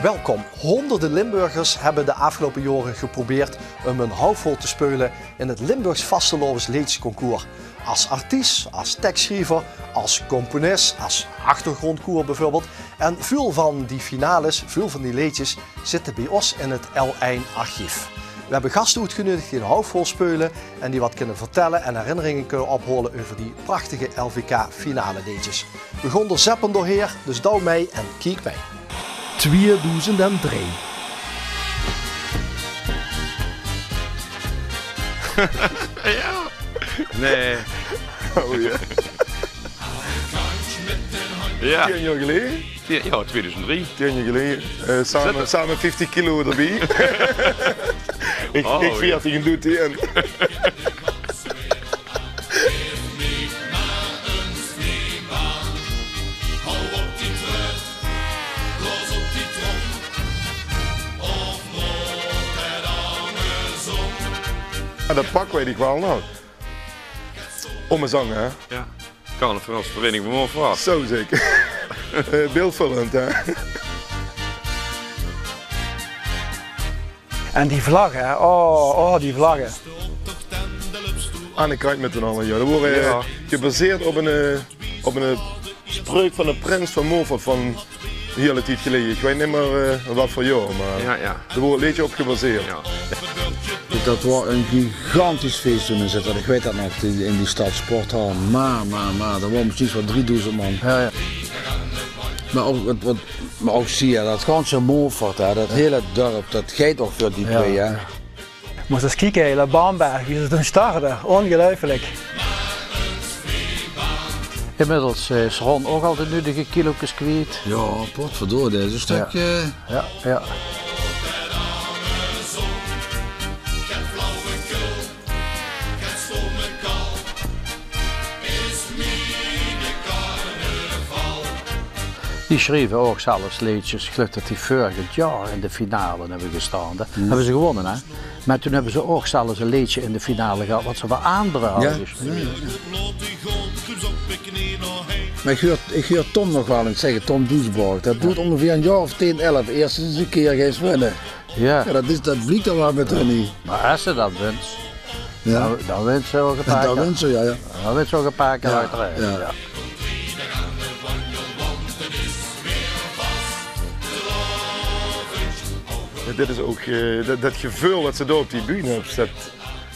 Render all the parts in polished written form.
Welkom. Honderden Limburgers hebben de afgelopen jaren geprobeerd om een houvol te spelen in het Limburgs Vastelovens liedjesconcours. Als artiest, als tekstschrijver, als componist, als achtergrondkoor bijvoorbeeld. En veel van die finales, veel van die liedjes zitten bij ons in het L1 archief. We hebben gasten uitgenodigd die een houvol spelen en die wat kunnen vertellen en herinneringen kunnen opholen over die prachtige LVK finale liedjes. We gaan er zeppen doorheen, dus douw mee en kijk mee. 2003. Ja. Nee. Oh ja. Ja. 10 jaar geleden? Ja, 2003. 10 jaar geleden. Samen 50 kilo erbij. ik 40 en doe 10. En dat pakken wij die kwaal nou. Om me zangen, hè? Ja. Carnavalsvereniging van Montferrat. Zo zeker. Beeldvullend, hè? En die vlaggen, hè? Oh, die vlaggen. Aan de kant met z'n allen, joh. Dat wordt gebaseerd op een spreuk van de prins van Montfort van een hele tijd geleden. Ik weet niet meer wat voor jaar, maar Ja. er wordt een liedje op gebaseerd. Ja. Dat was een gigantisch feest toen in zitten. Ik weet dat nog, in die stad Sporthal. Maar, dat was misschien wel 3000 man. Ja. Maar ook zie je, dat ganse Montfort, dat hele dorp, dat gaat ook voor die twee. Hè. Moest eens kijken, hele Baanberg, wie ze toen starten. Ongelooflijk. Inmiddels is Ron ook al de nuttige kilo's kwijt. Ja, potverdorie, dat is een stukje. Ja. Die schreven ook zelfs liedjes. Ik geloof dat die vorig jaar in de finale hebben gestaan. Hebben ze gewonnen, hè? Maar toen hebben ze ook zelfs een liedje in de finale gehad wat ze voor anderen hadden geschreven. Ja. Maar ik hoor Tom nog wel eens zeggen, Tom Doesborg. Dat doet ongeveer een jaar of 10, 11. Eerst eens een keer gaan winnen. Ja. Dat vliegt dan wel met hun niet. Maar als ze dat wint, Ja. dan wint ze ook een paar keer. Dat wint ze, ja. Dan wint ze ook een paar keer uit de rij. Ja. Dit is ook dat gevoel dat ze daar op die bühne hebben zet.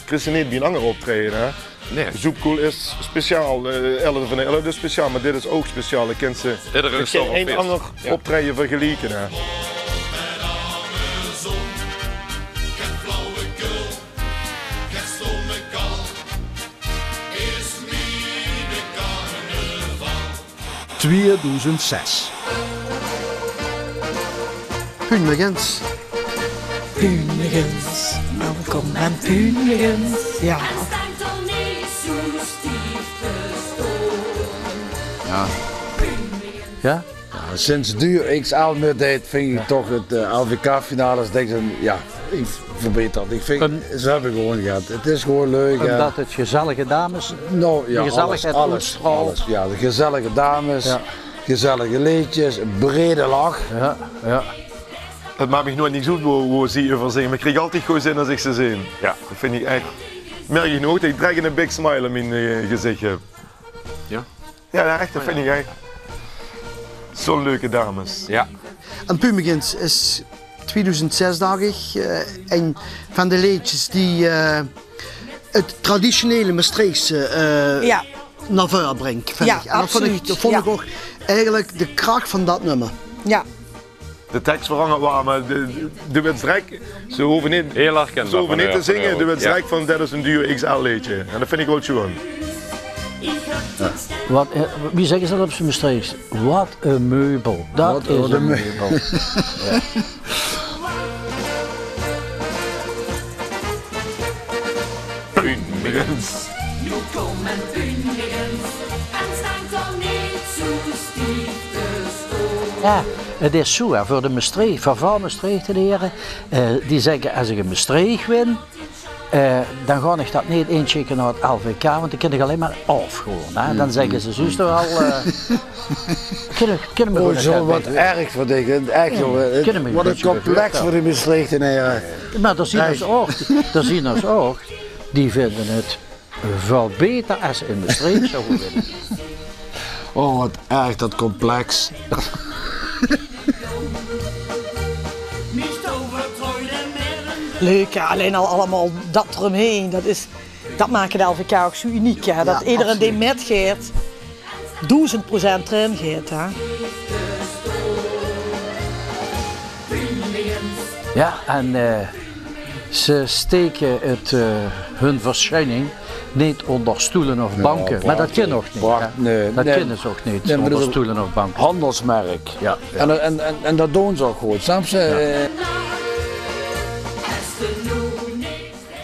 Christen niet bij een ander optreden, hè? Nee. Zoepkoel is speciaal, 11 van de 11 is speciaal, maar dit is ook speciaal. Ik ken ze met geen één ander optreden vergelijken. Hè? - 2006. Puunligens. Puunligens. Welkom aan Puunligens. Ja. Ja? Sinds duur XL meer deed, vind ik toch het LVK-finales, denk ik, ja, ik verbeterd. Ik vind, ze hebben gewoon gehad. Het is gewoon leuk. Omdat het gezellige dames, Nou, ja, de gezelligheid alles. Ja, de gezellige dames, gezellige liedjes, een brede lach. Ja. Het maakt me nooit niks uit hoe zie je van zingen, maar ik krijg altijd gewoon zin als ik ze zie. Ja, dat vind ik echt. Merk je nog dat ik direct een big smile in mijn gezicht heb. Ja? Ja, echt, dat vind ik echt. Zo'n leuke dames. Ja. En Puunligens is 2006 danig. Een van de liedjes die het traditionele Maastrichtse naar voren brengt, vind ik. En dat vond ik ook eigenlijk de kracht van dat nummer. Ja. De tekst verandert waar, maar de wedstrijd, ze hoeven niet, Heel herkenbaar. te zingen. De wedstrijd van dat is een duur XL liedje. En dat vind ik wel schoon. Wie zeggen ze dat op zijn Maastrichts? Wat een meubel. Dat is een meubel. Ja. Puunligens. Ja, het is zo, hè, voor de Maastricht, van Maastricht de heren, die zeggen als ik een Maastricht win, dan ga ik dat niet inchecken naar het LVK, want dan kun ik alleen maar af gewoon. Hè. Dan zeggen ze zuster wel, kunnen we gewoon zo wat erg voor dingen, echt joh. Wat een complex voor die mislecht in hier. Maar dat zien ze ook, die vinden het veel beter als ze in de streep zouden willen. Oh wat erg dat complex. Leuk, ja, alleen al allemaal dat eromheen, dat maakt de LVK ook zo uniek. Ja, dat iedereen die metgeeft, 1000% erin gaat. Hè. Ja, en ze steken hun verschijning niet onder stoelen of banken, maar dat kan nog niet. Nee, dat kunnen ze ook niet, onder stoelen of banken. Handelsmerk. Ja. En dat doen ze ook goed, snap je?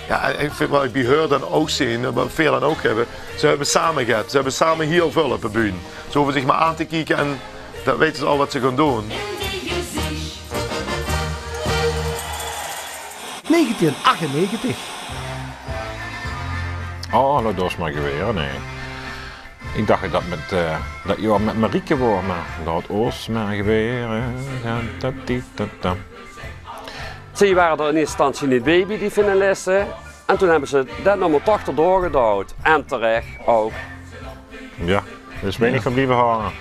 Ja, ik vind wat ik bij haar dan ook zie, wat veel dan ook hebben, ze hebben samen gehad. Ze hebben samen heel veel op de bühne. Ze hoeven zich maar aan te kijken en dan weten ze al wat ze gaan doen. 1998. Oh, dat was maar geweer, nee. Ik dacht dat je met Marieke was, maar dat was maar geweer. Ze waren er in eerste instantie niet bij die finalisten. En toen hebben ze dat nummer toch erdoor gedouwd. En terecht ook. Ja, er is weinig van blijven hangen.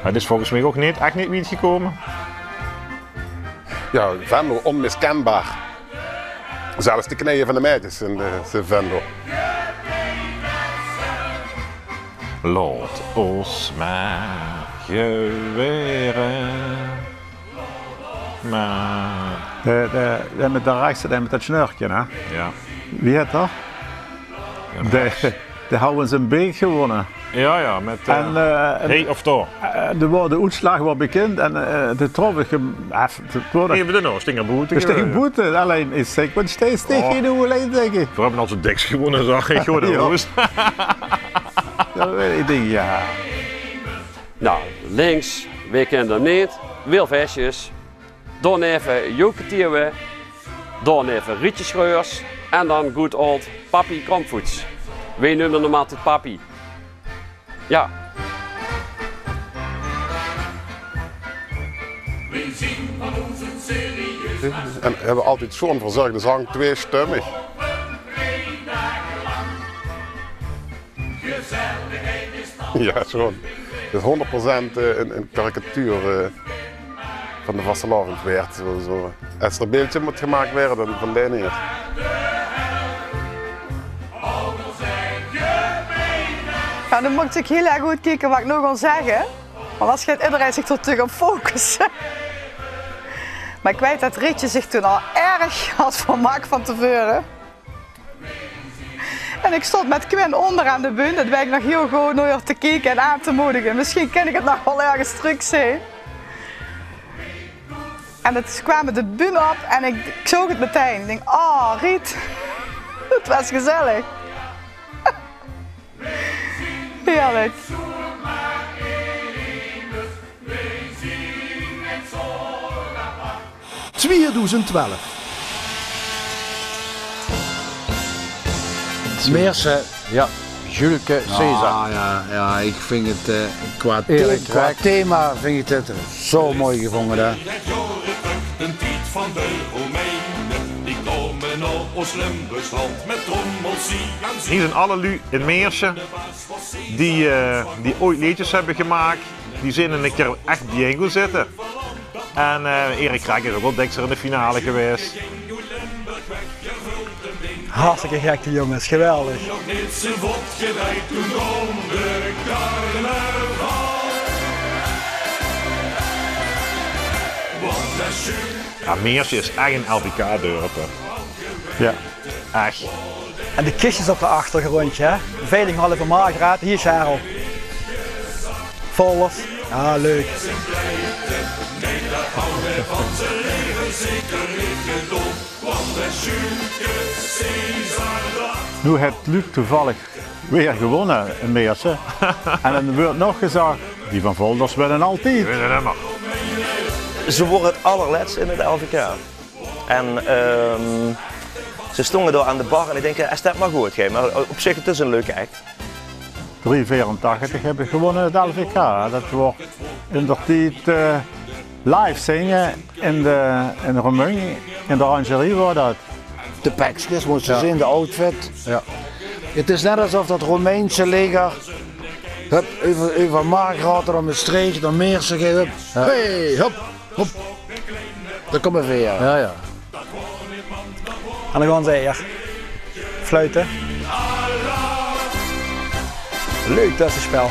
Het is volgens mij ook echt niet wie het gekomen. Ja, Venlo onmiskenbaar. Zelfs de knieën van de meisjes in de Venlo. Laat ons maar geweren. Maar... Met de rechtse, met dat snurkje, hè? Ja. Wie heet dat? De houden ze een beek gewonnen. Ja, met hey of toch? De uitslag was bekend en de trof ik hem af. Even de nou, stinger boete. Dus tegen boete, alleen is ik wat steeds tegen in de alleen zeggen. We hebben al zo'n deks gewonnen, zag ik gewoon de roos. Ik denk ja. Nou, links, we kennen hem niet. Wilvestjes. Dan even Joke Tierwe. Dan even Rietje Schreurs. En dan good old Papi Kromvoets. Wij noemen hem altijd Papi. Ja. En we hebben altijd zo'n verzorgde zang, tweestemmig. Ja, zo'n. Het is 100% een karikatuur van de vastelavond werd. Zo. Als er een beeldje moet gemaakt worden, dan van die neer. Ja, dan moet ik heel erg goed kijken wat ik nog wil zeggen. Want als gaat iedereen zich er terug op focussen. Maar ik weet dat Rietje zich toen al erg had vermaakt van tevoren. En ik stond met Quinn onder aan de bühne. Dat ben ik nog heel gewoon naar te kijken en aan te moedigen. Misschien kan ik het nog wel ergens terug zien. En het kwamen de bühne op en ik zag het meteen. Ik denk, oh Riet, het was gezellig. Heerlijk. In 2012. Meersen. Ja, Julke Cesar. Ja, ik vind het qua thema vind ik het zo mooi gevonden. Hè. Een tiet van de Romeinen, die komen op ons Limburgsland met trommels. Hier zijn alle lui in Meersen die ooit liedjes hebben gemaakt. Die zijn een keer echt bij gaan zitten. En Erik Krek is ook wel dikser in de finale geweest. Hartstikke gek die jongens, geweldig. Ja, Meersen is echt een LVK-dorp. Ja. Echt. En de kistjes op de achtergrondje, hè? Veiling halve Margraat, hier is Charles. Vollers, ja leuk. Nu heeft Luc toevallig weer gewonnen in Meersen. En dan wordt nog gezegd, die van Volders winnen altijd. Ze worden het allerlaatst in het LVK. En Ze stonden daar aan de bar en ik denk, is dat maar goed, maar op zich het is een leuke act. 384 heb ik gewonnen het LVK. Dat wordt in de tijd live zingen in de Romein, in de orangerie wordt dat. De pakjes moesten ze in de outfit. Ja. Het is net alsof dat Romeinse leger over Margraten om een streek, dan Meersen geeft. Ja. Hey, hop, hop. Dat komt weer. Ja, ja. En dan gaan ze hier fluiten. Leuk tussenspel.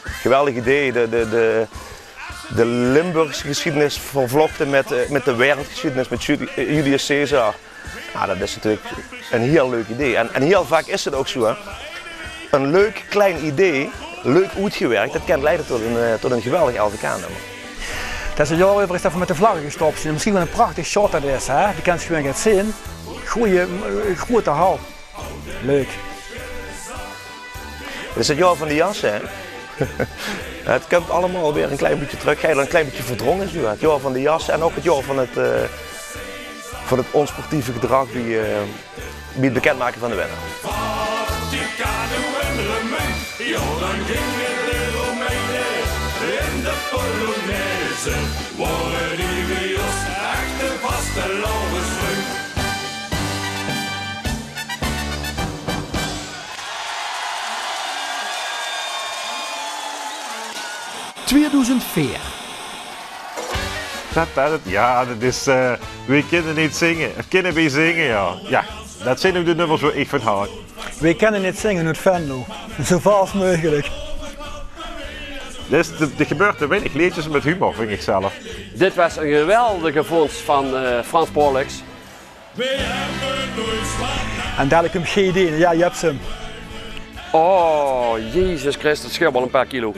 Geweldig idee, de Limburgse geschiedenis vervlochten met de wereldgeschiedenis, met Julius Caesar. Nou, dat is natuurlijk een heel leuk idee. En heel vaak is het ook zo. Hè. Een leuk klein idee, leuk uitgewerkt, dat kan leiden tot een geweldig LVK-nummer. Dat is een jaar over is dat we met de vlaggen gestopt zijn. Misschien wel een prachtig shot dat is. Hè? Die kan je gewoon gaan zien. Goeie, grote hal. Leuk. Het is het jaar van de jassen. Hè? Het komt allemaal weer een klein beetje terug. Ga je dan een klein beetje verdrongen. Zo. Het jaar van de jassen en ook het jaar van het onsportieve gedrag bij het bekendmaken van de winnaar. In de Polonaise worden die bij ons echte vastelandsvreugd. Ja, dat is. We kunnen niet zingen. Of kunnen we zingen, ja. Ja, dat zijn ook de nummers waar ik van hou. We kunnen niet zingen uit Venlo. Zo vals mogelijk. Dus er gebeurt te weinig liedjes met humor, vind ik zelf. Dit was een geweldige vondst van Frans Pollux. En dadelijk hem GD, ja, je hebt hem. Oh, Jezus Christus, het scheelt wel een paar kilo.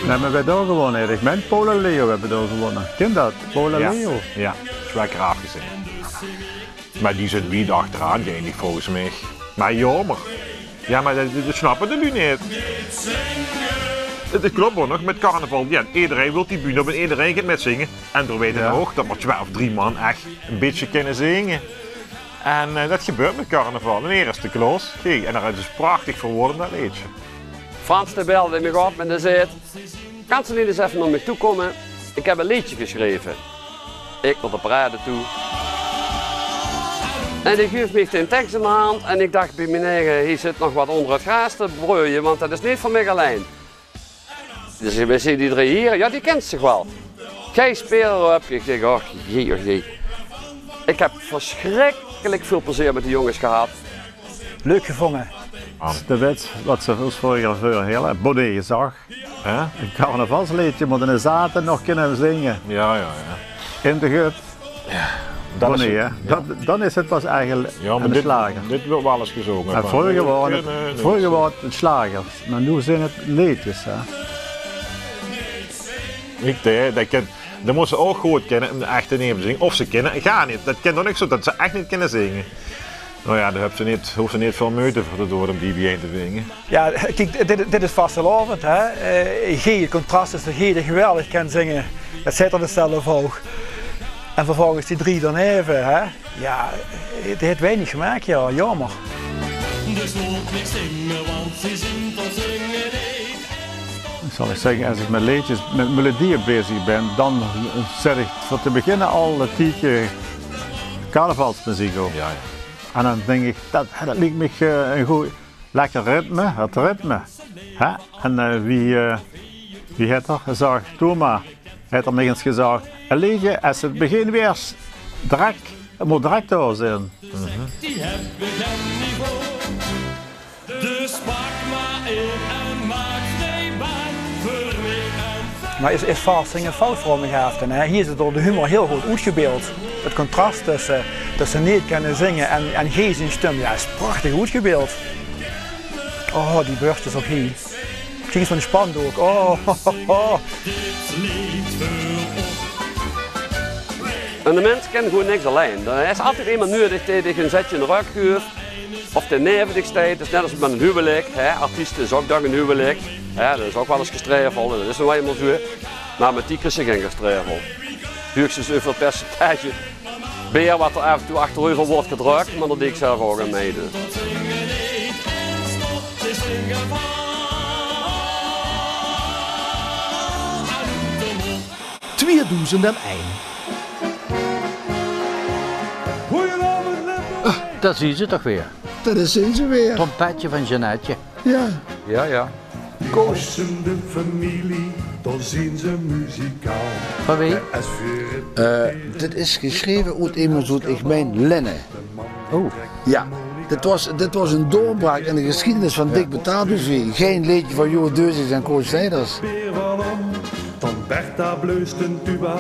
Nee, maar wij daar gewonnen, Erik. Met Pola Leo hebben we daar gewonnen. Ken dat? Pola Leo? Ja, zwaar graag gezien. Maar die zit wie achteraan, die volgens mij. Maar jammer. Ja, maar dat snappen de nu niet. Het klopt wel nog met carnaval. Ja, iedereen wil die bühne op en iedereen gaat met zingen. En we weten ook dat maar 2 of 3 man echt een beetje kunnen zingen. En dat gebeurt met carnaval. En hier is de klos. En daar is dus prachtig verwoorden dat liedje. Frans de belde me op en zei: kan ze niet eens even naar me toe komen? Ik heb een liedje geschreven. Ik naar de parade toe. En die geeft me een tekst in de hand en ik dacht bij mijn eigen, hier zit nog wat onder het gras te broeien, want dat is niet van mij alleen. Dus we zien die 3 hier, ja die kent zich wel. Gij speelt op. Ik denk, oh jee. Ik heb verschrikkelijk veel plezier met de jongens gehad. Leuk gevangen. De wet wat ze ons vorig jaar heel Baudet zag. Een carnavalsliedje, maar in zaten nog kunnen zingen. Ja. In de gut. Ja. Dan is het pas eigenlijk een slager. Dit wordt wel eens gezongen. En vroeger was het slagers, maar nu zijn het liedjes. Hè. Dat moeten ze ook goed kennen om echt te nemen zingen. Of ze kennen, gaan niet. Dat kan toch niet zo dat ze echt niet kunnen zingen. Nou ja, daar hoeft ze niet veel moeite voor te doen om die bijeen te zingen. Ja, kijk, dit is vastelavond. Het contrast is dat G geweldig kan zingen. Dat zit er dus zelf ook. En vervolgens die 3 dan even, hè? Ja, het heeft weinig gemaakt, ja, jammer. Dus moet niks zingen, want ze zingt of zingen niet. Zal ik zeggen, als ik met liedjes, met melodieën bezig ben, dan zet ik voor te beginnen al een tientje carnavalsmuziek op. Ja. En dan denk ik, dat lijkt me een goed, lekker ritme, het ritme. Hè? En wie heeft er gezegd, doe maar. Heeft er eens gezegd, een liedje, als het begin weer het moet direct door zijn. Die hebben geen niveau. Dus pak maar in en maak steekbaar voor mij. Maar is vals zingen fout voor me gehaald? Hier is het door de humor heel goed uitgebeeld. Het contrast tussen niet kunnen zingen en G zijn stem, ja, is prachtig uitgebeeld. Oh, die borstjes op hier. Kijk eens van die spandoek. Oh. En de mens kent gewoon niks alleen. Er is altijd iemand nodig die een zetje in de rug geeft. of de nevendigheid is net als met een huwelijk. Artiest is ook dan een huwelijk. Dat is ook wel eens gestreveld, dat is nog eenmaal zo. Maar met die is er geen gestreveld. Hoogstens zoveel percentage beer wat er af en toe achterover wordt gedrukt, maar dat deed ik zelf ook aan meedoen. 2001. Dat zien ze toch weer. Dat is ze weer. Trompetje van Jeannetje. Ja. Ja. Koosende familie, dan zien ze muzikaal. Van wie? Dit is geschreven uit iemand uit, ik meen, Lenne. Oh. Ja. Dit was een doorbraak in de geschiedenis van Dick Betaaldusvie. Geen liedje van Jo Deuzes en Koos Snijders. Dan Bertha bleust een tuba,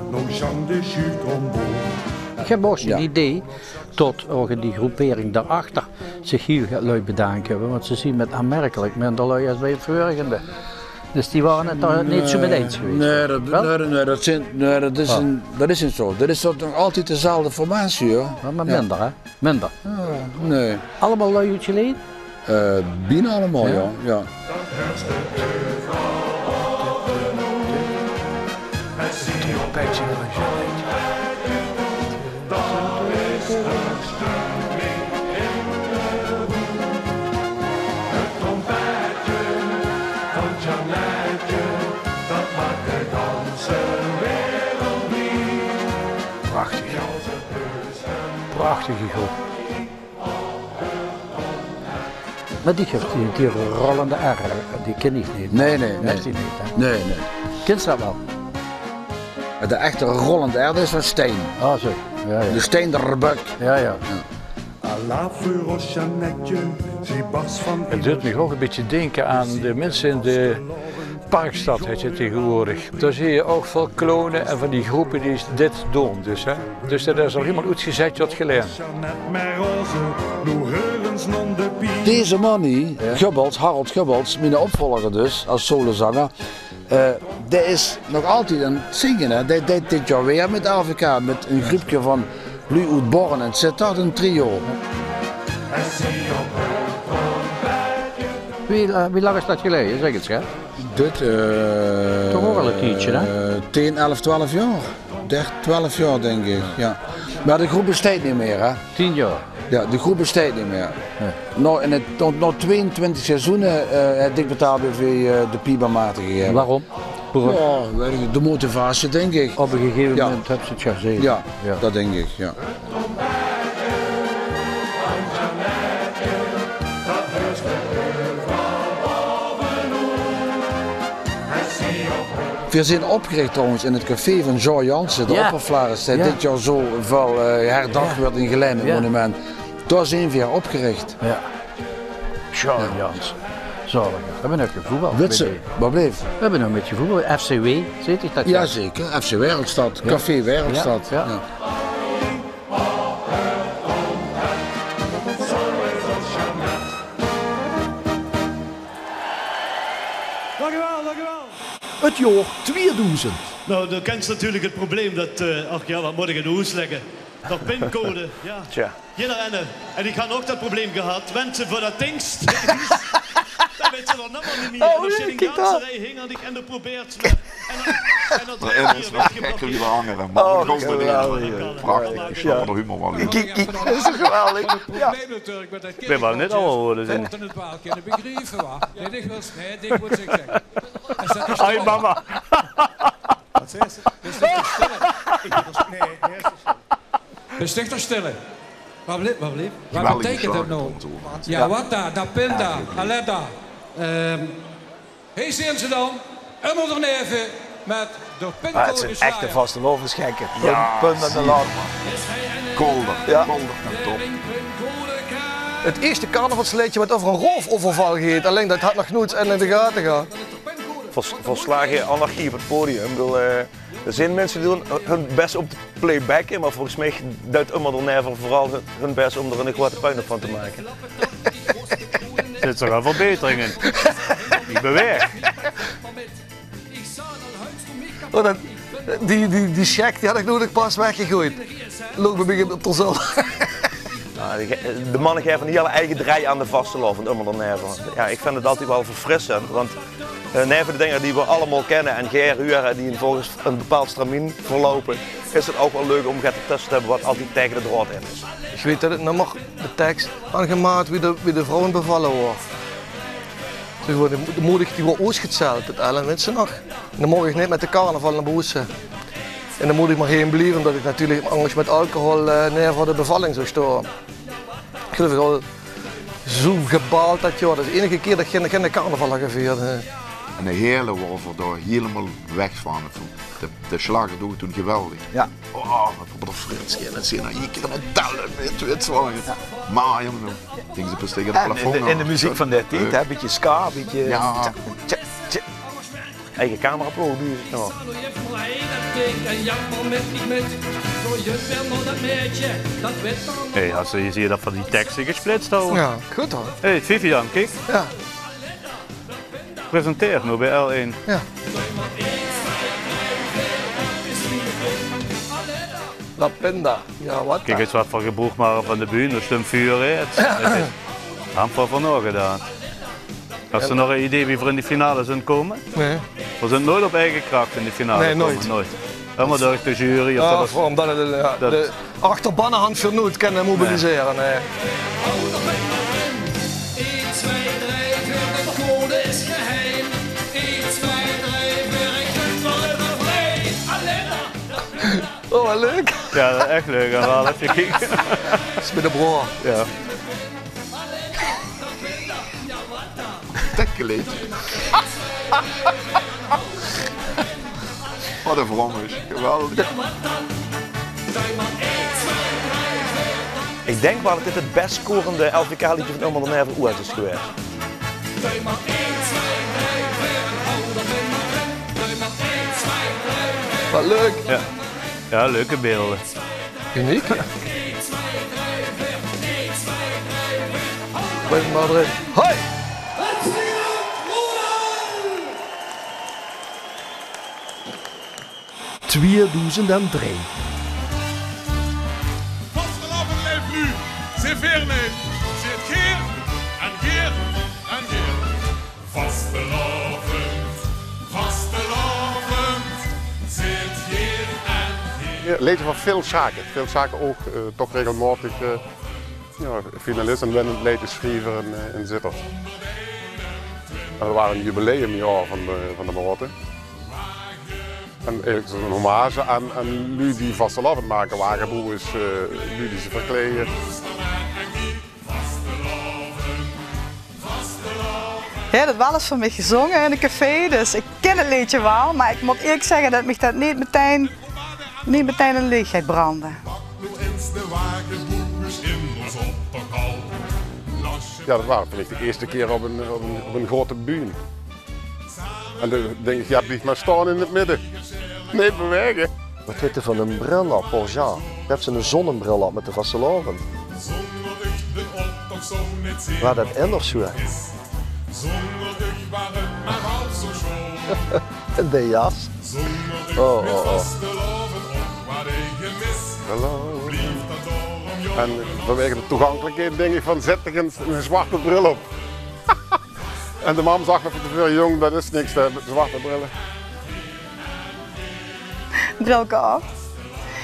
nog Jean de Jus trombone. Ik heb ook een idee tot ook die groepering daarachter zich hier gaat lui bedanken hebben, want ze zien met aanmerkelijk minder lui als bij het vorige. Dus die waren het daar niet zo mee eens geweest. Dat is niet zo. Dat is toch nog altijd dezelfde formatie hoor. Ja, maar minder hè? Minder. Nee. Allemaal lui uit je leen? Bijna allemaal ja. Prachtige groep. Maar die rollende R, die ken ik niet. Nee. Nee. Kent ze dat wel? De echte rollende R is van steen. Ah zo. Ja. De steen de rebuk. Ja. Het doet me ook een beetje denken aan de mensen in de Parkstad, heet je tegenwoordig. Daar zie je ook veel klonen en van die groepen die dit doen. Dus dat is al iemand uitgezet die had geleerd. Deze man hier, Harold Gubbels, mijn opvolger dus, als solozanger. Die is nog altijd aan het zingen. Hè. Die deed dit jaar weer met AVK, met een groepje van Lu uit Born en het zit daar een trio. Wie lang is dat geleden, zeg het hè? Dit, toch ook al een tijdje hè? 10, 11, 12 jaar. 12 jaar denk ik, ja. Maar de groep bestaat niet meer hè. 10 jaar? Ja, de groep bestaat niet meer. Ja. Na 22 seizoenen heb Dick Betaaldusvie de Piba-maten gegeven. Waarom? Ja, de motivatie denk ik. Op een gegeven moment heb ze het gezegd. Ja, dat denk ik, ja. We zijn opgericht trouwens in het café van Jean Jansen, de Opperflaris, dat dit jaar zo veel herdacht werd in Gelijm, het monument. Daar zijn we opgericht. Ja. Jean Jansen. Zorg. We hebben nog gevoetbald. Wat bleef? We hebben nog met je voetbal. FCW, zit ik dat? Ja, zeker. FC Wereldstad, Café Wereldstad. Ja. Het jaar 2000. Nou, dan kent je natuurlijk het probleem dat, wat moet ik in de hoes leggen? Dat pincode, ja. Tja. Jeder en ik had ook dat probleem gehad. Wensen voor dat dingst. Dan weet ze nog niet meer. Oh, en als je in de ganse rij hing had ik en dan probeert ze. En dat is nog gek jullie hangeren. Maar we gaan prachtig, ik snap de humor wel. Dat is toch geweldig? Ja. Ik ben wel net al horen zijn. Ai mama. Wat zei ze? Bestichter stellen. Wat betekent dat nou? Ja, wat daar, dat pinda, aletta. Hey, zien ze dan? Helemaal er neven met de pincode. Het zijn echte vastelovensgekken. Punt aan de lat. Kolder. Ja. Kolder top. Het eerste carnavalsliedje wat over een roofoverval gaat, alleen dat had nog nooit en in de gaten gaan. Volslagen anarchie op het podium. Ik bedoel, er zijn mensen die doen hun best op te playbacken, maar volgens mij duidt Ummer Never vooral hun best om er een grote puin van te maken. Er zit er wel verbetering in. Die beweegt. Oh, die check die had ik nodig pas weggegooid. Loop me op de zon. de mannen geven een hele eigen draai aan de vastelovend onder de neven. Ja, ik vind het altijd wel verfrissend, want neven de dingen die we allemaal kennen en gehuren die volgens een bepaald stramien verlopen, is het ook wel leuk om ertussen te hebben wat altijd tegen de draad in is. Ik weet dat het nummer, de tekst, aangemaakt wie de vrouwen bevallen wordt. Dus de moeder die wordt uitgezeld, het Ellen, weet ze nog. En dan mocht ik niet met de carnaval naar buiten. En dan moet ik maar heen blijven, omdat ik natuurlijk anders met alcohol neer voor de bevalling zou staan. Ik geloof ik al zo gebaald dat jaar. Dat is de enige keer dat ik geen carnaval heb gevierd. En de hele wolven daar helemaal weg van. De slager doet toen geweldig. Ja. Oh, wat een frits. En dan zie je nou, je kan het tellen met twee slagen. Maar jongen, dingen ze pas tegen de plafond. En de muziek van de tijd, een beetje ska, een beetje... Ja. Eigen cameraploeg nu. Ja. Hey, als je ziet dat van die teksten gesplitst houden. Ja, goed hoor. Hey, Vivian, kijk. Ja. Presenteer nu bij L1. Ja. La Pinda. Ja, wat? Kijk eens wat voor gebroeg maar van de bühne, dus een vuur. Het is amper van nog gedaan. Hast du nog een idee wie voor in de finale zijn komen? Nee. We zijn nooit op eigen kracht in de finale nee, komen. Nooit. Helemaal door de jury. Ja, omdat de achterbannenhand vernoemd kunnen mobiliseren. Nee. 1, 2, 3, de code is geheim. 1, 2, 3, ik ben wel vrij. Alleen. Oh, wat leuk. Ja, dat is echt leuk. En wel even kijken. Dat is met de broer. Ja. Tekkeleed. Wat een vrom is. Geweldig. Ik denk wel dat dit het best scorende LVK-liedje van Ulmer de Never ooit is geweest. Wat leuk. Ja. Ja, leuke beelden. Uniek. Blijf maar erin. Hoi! ...2003. Vastelavond leeft nu, ze verneemt, zit keer en keer en keer. Vastelavond, zit hier en keer. Lezen van veel zaken. Veel zaken ook toch regelmatig finalist en winnend leedschrijver in Zittert. En we waren een jubileumjaar van de Marotte. En eigenlijk is het een hommage aan lui die vastelavond maken waren, boers, lui die ze verkleden. Ja, dat wel eens voor mij gezongen in een café, dus ik ken het liedje wel, maar ik moet eerlijk zeggen dat me dat niet meteen een leegheid brandde. Ja, dat was vind ik de eerste keer op een grote bühne. En dan denk ik, ja, blijf maar staan in het midden. Nee, bewegen. Wat heet er van een bril op, voor Jean? Je hebt een zonnebril op met de vastelavond. Waar dat in of zo? En de jas. Oh. En vanwege de toegankelijkheid denk ik van zet er een zwarte bril op. En de mam zag me te veel jong, dat is niks, de zwarte brillen. Brilke af.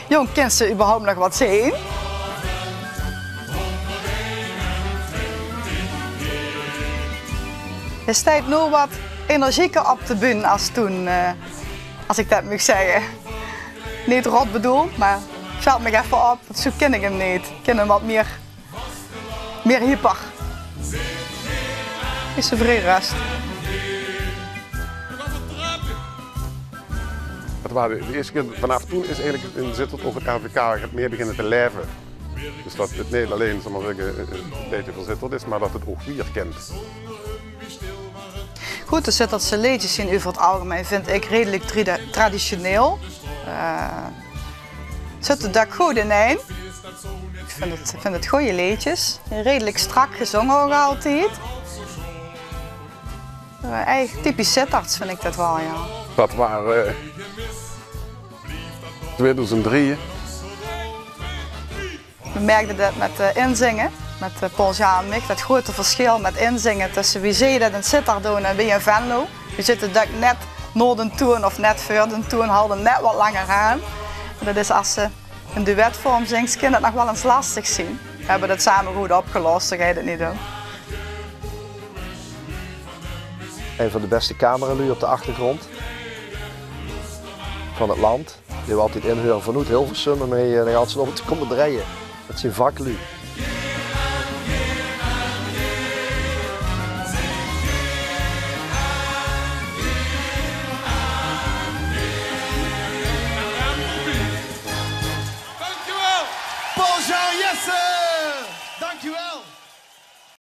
Jong, kent ze überhaupt nog wat zien? Je staat nu wat energieker op de bühne als toen, als ik dat mag zeggen. Niet rot bedoeld, maar valt me even op, zo ken ik hem niet. Ik ken hem wat meer hyper. Is ze vrij rust. De eerste keer vanaf toen is eigenlijk in Zittert ook het LVK meer beginnen te leven. Dus dat het niet alleen zal maar zeggen, een beetje voor Zittert is, maar dat het ook weer kent. Goed, de Zittertse liedjes zijn over het algemeen vind ik redelijk traditioneel. Zit het dak goed in één. Ik vind het goede liedjes. Redelijk strak gezongen ook altijd. Eigenlijk typisch Zitterts vind ik dat wel, ja. Dat waren 2003. merkte dat met inzingen, met Paul Jean en mij, dat grote verschil met inzingen tussen wie zei dat in Sittard doen en wie in Venlo. We zitten dat net na de toon of net voor de toon houden net wat langer aan. En dat is als ze een duetvorm zingt, kan dat nog wel eens lastig zien. We hebben dat samen goed opgelost, dan ga je dat niet doen. Een van de beste cameralui op de achtergrond van het land. Die we altijd inhuren vanuit Hilversum en dan gaat ze op te komen draaien. Dat is zijn vaklui.